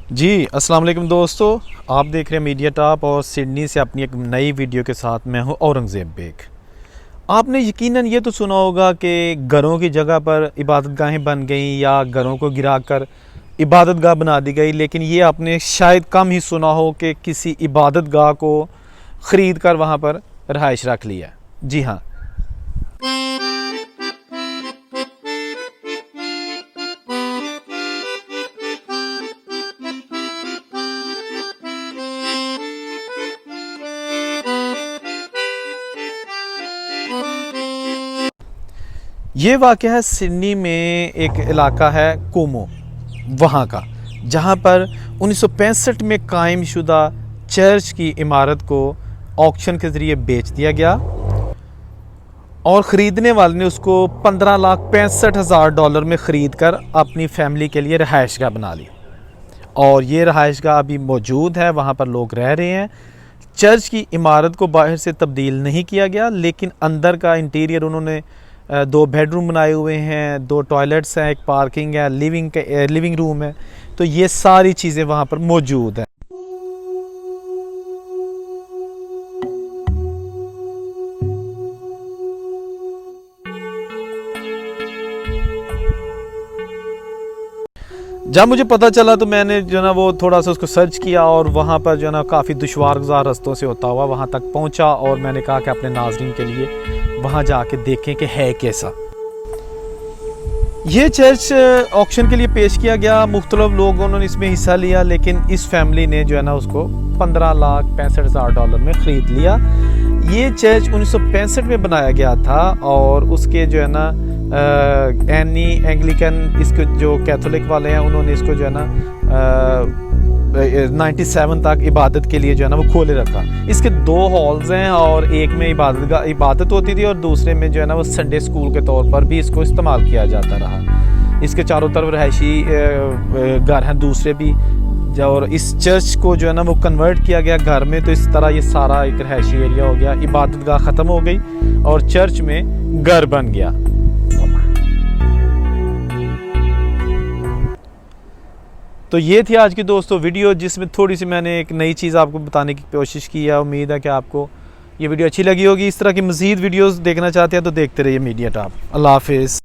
जी, अस्सलाम वालेकुम दोस्तों। आप देख रहे हैं मीडिया टॉप और सिडनी से अपनी एक नई वीडियो के साथ मैं हूं औरंगज़ेब बेग। आपने यकीनन ये तो सुना होगा कि घरों की जगह पर इबादतगाहें बन गईं या घरों को गिराकर इबादतगाह बना दी गई, लेकिन ये आपने शायद कम ही सुना हो कि किसी इबादतगाह को ख़रीद कर वहाँ पर रहाइश रख लिया। जी हाँ, ये वाक़या है सिडनी में एक इलाका है कोमो वहाँ का, जहाँ पर 1965 में कायम शुदा चर्च की इमारत को ऑक्शन के ज़रिए बेच दिया गया और ख़रीदने वाले ने उसको $15,65,000 में ख़रीद कर अपनी फ़ैमिली के लिए रहायशगाह बना ली और ये रहायशगाह अभी मौजूद है, वहाँ पर लोग रह रहे हैं। चर्च की इमारत को बाहर से तब्दील नहीं किया गया, लेकिन अंदर का इंटीरियर उन्होंने 2 बेडरूम बनाए हुए हैं, 2 टॉयलेट्स हैं, एक पार्किंग है, लिविंग रूम है। तो ये सारी चीज़ें वहाँ पर मौजूद हैं। जब मुझे पता चला तो मैंने जो ना वो थोड़ा सा उसको सर्च किया और वहाँ पर जो ना काफ़ी दुश्वारगुज़ार रस्तों से होता हुआ वहाँ तक पहुँचा और मैंने कहा कि अपने नाज़रीन के लिए वहाँ जाके देखें कि है कैसा। ये चर्च ऑक्शन के लिए पेश किया गया, मुख्तलिफ लोगों ने इसमें हिस्सा लिया, लेकिन इस फैमिली ने जो है ना उसको $15,65,000 में ख़रीद लिया। ये चर्च 1965 में बनाया गया था और उसके जो है ना एनी एंग्लिकन, इसके जो कैथोलिक वाले हैं उन्होंने इसको जो है ना 97 तक इबादत के लिए जो है ना वो खोले रखा। इसके 2 हॉल्स हैं और एक में इबादत होती थी और दूसरे में जो है ना वो संडे स्कूल के तौर पर भी इसको इस्तेमाल किया जाता रहा। इसके चारों तरफ रहायशी घर हैं दूसरे भी, और इस चर्च को जो है ना वो कन्वर्ट किया गया घर में। तो इस तरह ये सारा एक रहायशी एरिया हो गया, इबादतगाह ख़त्म हो गई और चर्च में घर बन गया। तो ये थी आज की दोस्तों वीडियो, जिसमें थोड़ी सी मैंने एक नई चीज़ आपको बताने की कोशिश की है। उम्मीद है कि आपको ये वीडियो अच्छी लगी होगी। इस तरह की मज़ीद वीडियोस देखना चाहते हैं तो देखते रहिए मीडिया टॉप। अल्लाह हाफिज़।